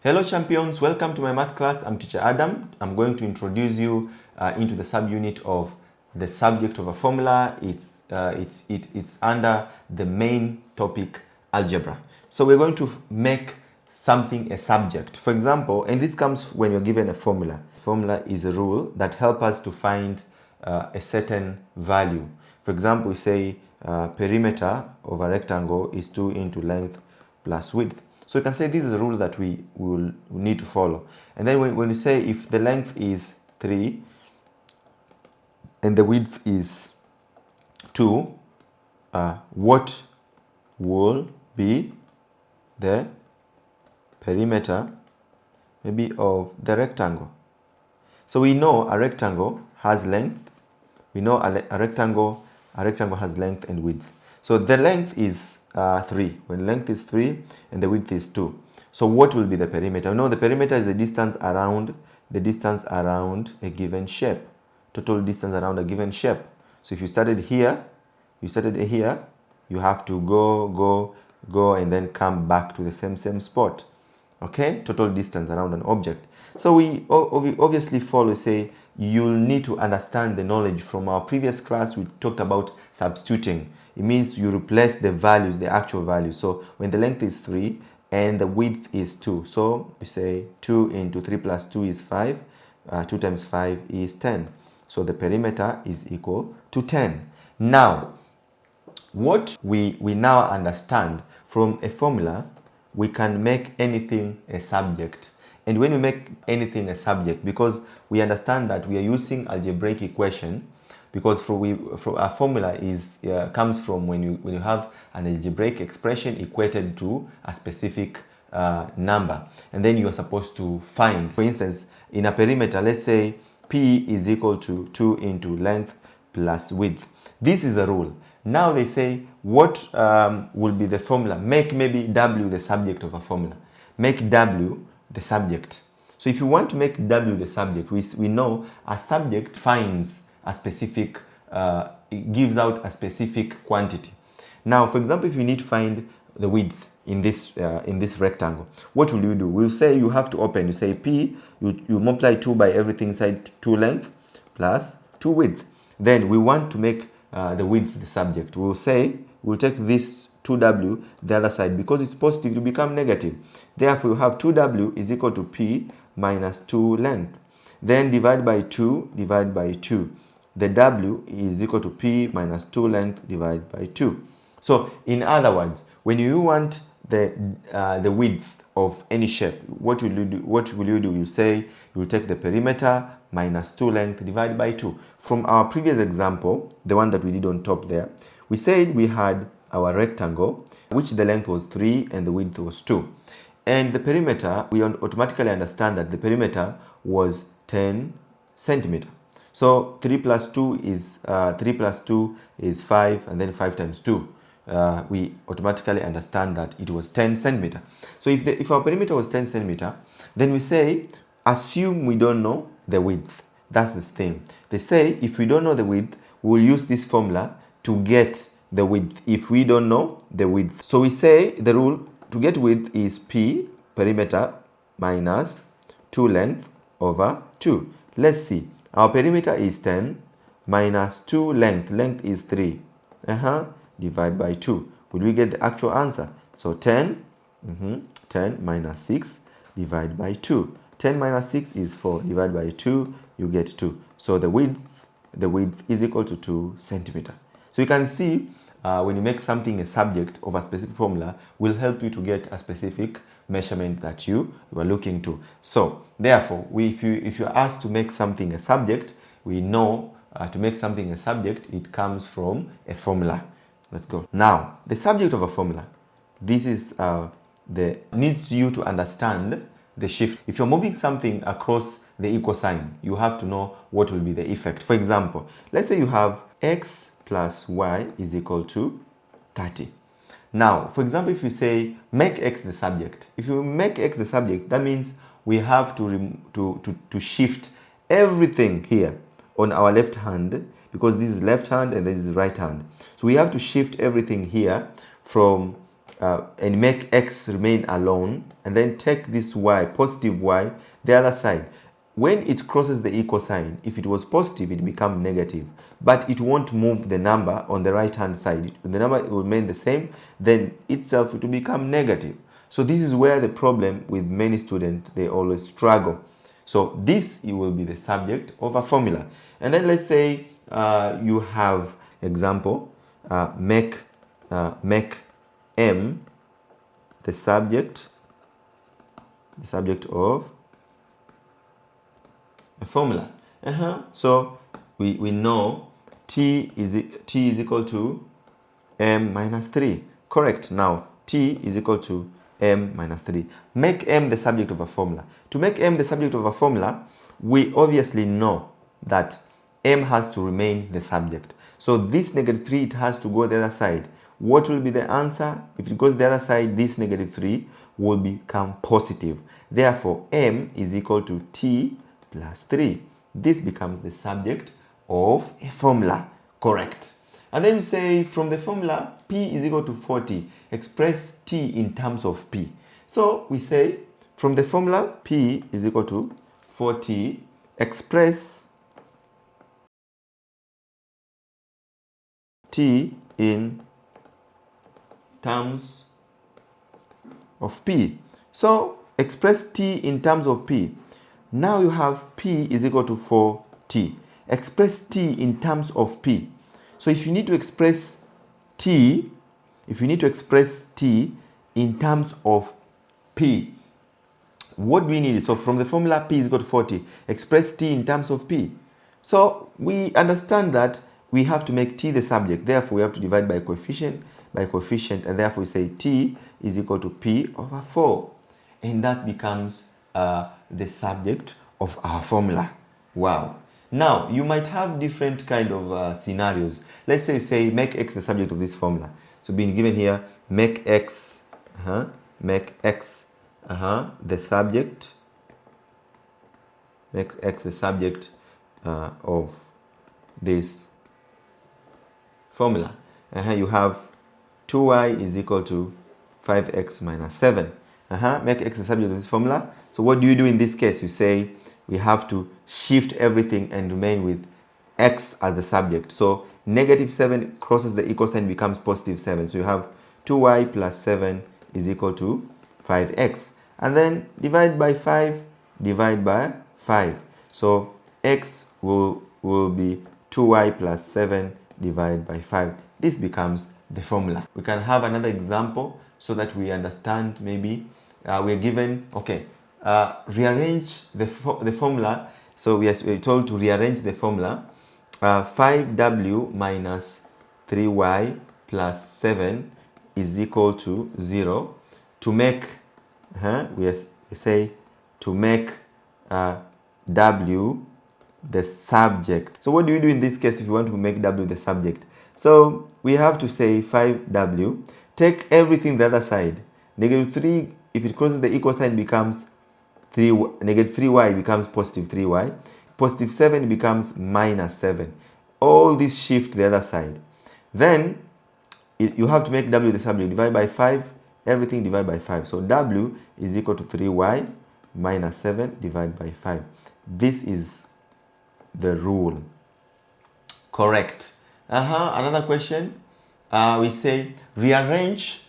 Hello champions, welcome to my math class. I'm teacher Adam. I'm going to introduce you into the subunit of the subject of a formula. It's under the main topic algebra. So we're going to make something a subject. For example, and this comes when you're given a formula. Formula is a rule that helps us to find a certain value. For example, we say perimeter of a rectangle is 2 into length plus width. So you can say this is a rule that we will need to follow. And then when you say if the length is 3 and the width is 2, what will be the perimeter maybe of the rectangle? So we know a rectangle has length. We know a rectangle has length and width. So the length is 3. When length is 3 and the width is 2. So what will be the perimeter? We know the perimeter is the distance around a given shape. Total distance around a given shape. So if you started here, you have to go and then come back to the same spot. Okay? Total distance around an object. So we obviously say you'll need to understand the knowledge from our previous class. We talked about substituting. It means you replace the values, the actual values. So when the length is 3 and the width is 2. So we say 2 into 3 plus 2 is 5. 2 times 5 is 10. So the perimeter is equal to 10. Now, what we now understand from a formula, we can make anything a subject. And when we make anything a subject, because we understand that we are using algebraic equation, because a formula comes from when you have an algebraic expression equated to a specific number, and then you are supposed to find. For instance, in a perimeter, let's say P is equal to 2 into length plus width. This is a rule. Now they say what will be the formula? Make maybe W the subject of a formula. Make W the subject. So if you want to make W the subject, we know a subject finds a specific, it gives out a specific quantity. Now, for example, if you need to find the width in this rectangle, what will you do? We'll say you have to open. You say P, you multiply 2 by everything inside 2 length plus 2 width. Then we want to make the width the subject. We'll say we'll take this 2W the other side, because it's positive to become negative. Therefore, you have 2W is equal to P minus 2 length. Then divide by 2, divide by 2. The W is equal to P minus 2 length divided by 2. So in other words, when you want the width of any shape, what will you do? You say you will take the perimeter minus 2 length divided by 2. From our previous example, the one that we did on top there, we said we had our rectangle, which the length was 3 and the width was 2. And the perimeter, we automatically understand that the perimeter was 10 centimeter. So 3 plus 2 is 5, and then 5 times 2. We automatically understand that it was 10 centimeter. So if our perimeter was 10 centimeter, then we say, assume we don't know the width. That's the thing. They say if we don't know the width, we'll use this formula to get the width if we don't know the width. So we say the rule to get width is P, perimeter, minus 2 length over 2. Let's see. Our perimeter is 10 minus 2 length. Length is 3. Divide by 2. Will we get the actual answer? So 10 minus 6 divide by 2. 10 minus 6 is 4. Divide by 2, you get 2. So the width is equal to 2 centimeter. So you can see when you make something a subject of a specific formula, will help you to get a specific measurement that you are looking to. So therefore, if you're asked to make something a subject, we know to make something a subject, it comes from a formula. Let's go. Now, the subject of a formula, this is needs you to understand the shift. If you're moving something across the equal sign, you have to know what will be the effect. For example, let's say you have x plus y is equal to 30. Now, for example, if you say make x the subject, if you make x the subject, that means we have to shift everything here on our left hand, because this is left hand and this is right hand. So we have to shift everything here from and make x remain alone, and then take this y, positive y, the other side. When it crosses the equal sign, if it was positive, it becomes negative, but it won't move the number on the right hand side. The number will remain the same, then itself it will become negative. So this is where the problem with many students, they always struggle. So this will be the subject of a formula. And then let's say you have example, make m the subject of a formula. So we know t is equal to m minus 3. Correct. Now t is equal to m minus 3. Make m the subject of a formula. To make m the subject of a formula, we obviously know that m has to remain the subject. So this negative 3, it has to go the other side. What will be the answer? If it goes the other side, this negative 3 will become positive. Therefore, m is equal to t plus 3. This becomes the subject of a formula. Correct. And then you say from the formula, p is equal to 40. Express t in terms of p. So we say from the formula, p is equal to 40. Express t in terms of p. So express t in terms of p. Now you have p is equal to 4t. Express t in terms of p. So if you need to express t, in terms of p, what do we need? So from the formula, p is equal to 40. Express t in terms of p. So we understand that we have to make t the subject. Therefore, we have to divide by coefficient, and therefore we say t is equal to p over 4. And that becomes the subject of our formula. Wow. Now, you might have different kind of scenarios. Let's say you say make x the subject of this formula. So being given here, make x the subject, make x the subject of this formula. You have 2y is equal to 5x minus 7. Make x the subject of this formula. So what do you do in this case? You say we have to shift everything and remain with x as the subject. So negative 7 crosses the equal sign, becomes positive 7. So you have 2y plus 7 is equal to 5x. And then divide by 5, divide by 5. So x will be 2y plus 7 divided by 5. This becomes the formula. We can have another example so that we understand. Maybe we're given, okay, rearrange the formula. So we're told to rearrange the formula. 5w minus 3y plus 7 is equal to 0. To make, we say to make w the subject. So what do we do in this case if you want to make w the subject? So we have to say 5w, take everything the other side. Negative 3, if it crosses the equal sign, becomes 3, negative 3y becomes positive 3y. Positive 7 becomes minus 7. All this shift the other side. Then you have to make w the subject. Divide by 5, everything divide by 5. So w is equal to 3y minus 7 divided by 5. This is the rule. Correct. Another question. We say rearrange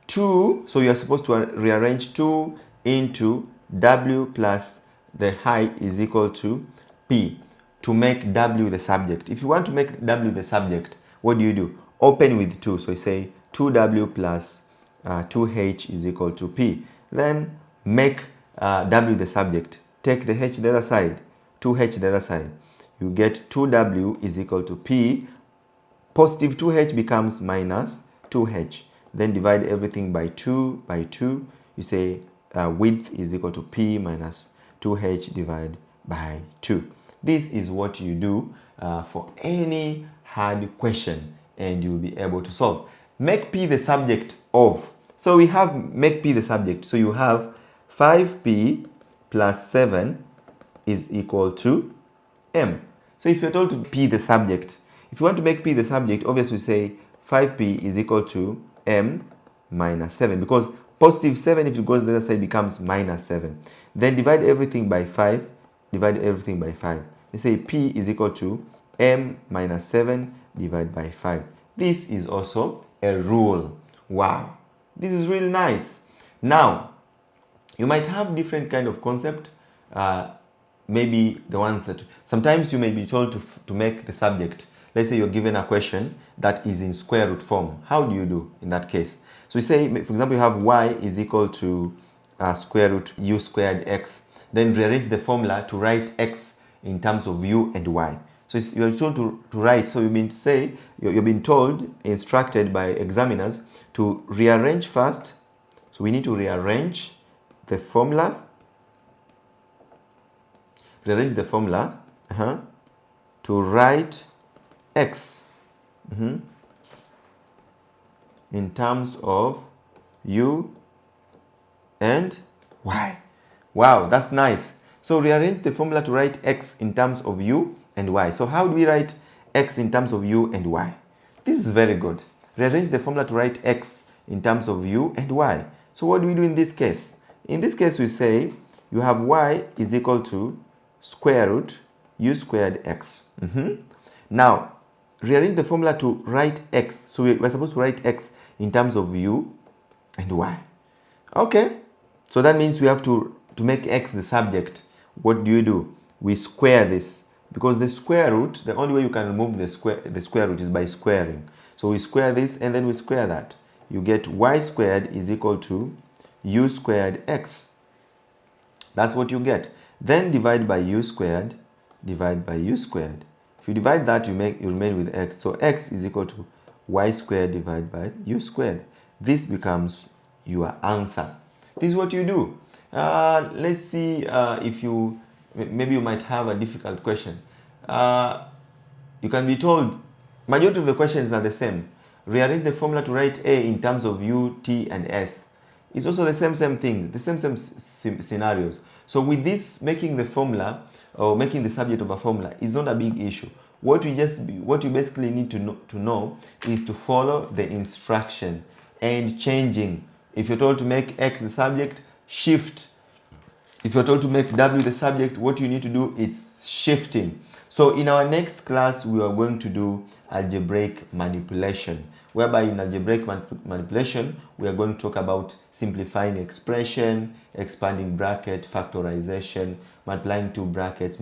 2. So you are supposed to rearrange 2 into w plus the height is equal to p to make w the subject. If you want to make w the subject, what do? Open with 2. So you say 2w plus 2h is equal to p. Then make w the subject. Take the h the other side, 2h the other side. You get 2w is equal to p. Positive 2h becomes minus 2h. Then divide everything by 2 by 2. You say width is equal to p minus 2h divided by 2. This is what you do for any hard question, and you'll be able to solve. Make p the subject of. So we have make p the subject. So you have 5p plus 7 is equal to m. So if you're told to p the subject, if you want to make p the subject, obviously say 5p is equal to m minus 7, because positive 7, if it goes to the other side, becomes minus 7. Then divide everything by 5. Divide everything by 5. Let's say P is equal to M minus 7 divided by 5. This is also a rule. Wow, this is really nice. Now, you might have different kind of concept. Maybe the ones that sometimes you may be told to make the subject. Let's say you're given a question that is in square root form. How do you do in that case? So we say, for example, you have y is equal to square root u squared x. Then rearrange the formula to write x in terms of u and y. So you're told to write. So you've been told, instructed by examiners to rearrange first. So we need to rearrange the formula. Rearrange the formula to write x in terms of u and y. Wow, that's nice. So rearrange the formula to write x in terms of u and y. So how do we write x in terms of u and y? This is very good. Rearrange the formula to write x in terms of u and y. So what do we do in this case? In this case, we say you have y is equal to square root u squared x. Now, rearrange the formula to write x. So we're supposed to write x in terms of u and y. Okay, so that means we have to make x the subject. What do? We square this, because the square root, the only way you can remove the square root is by squaring. So we square this and then we square that. You get y squared is equal to u squared x. That's what you get. Then divide by u squared, divide by u squared. If you divide that, you remain with x. So x is equal to y squared divided by u squared. This becomes your answer. This is what you do. Let's see if maybe you might have a difficult question. You can be told, majority of the questions are the same. Rearrange the formula to write a in terms of u, t, and s. It's also the same thing, the same scenarios. So with this, making the formula or making the subject of a formula is not a big issue. What you basically need to know is to follow the instruction and changing. If you're told to make x the subject, shift. If you're told to make w the subject, what you need to do is shifting. So in our next class, we are going to do algebraic manipulation, whereby in algebraic manipulation, we are going to talk about simplifying expression, expanding bracket, factorization, multiplying two brackets,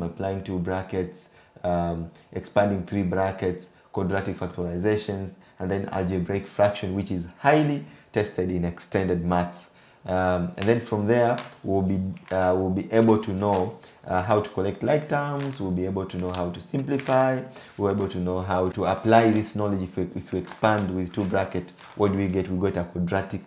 expanding three brackets, quadratic factorizations, and then algebraic fraction, which is highly tested in extended math. And then from there, we'll be able to know how to collect like terms. We'll be able to know how to simplify. We're able to know how to apply this knowledge. If you expand with two brackets, what do we get? We get a quadratic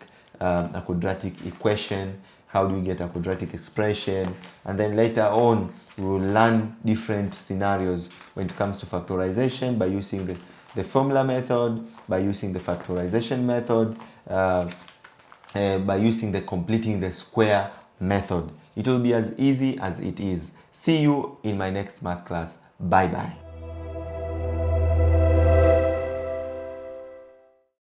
equation. How do we get a quadratic expression? And then later on, we will learn different scenarios when it comes to factorization by using the formula method, by using the factorization method, by using the completing the square method. It will be as easy as it is. See you in my next math class. Bye bye.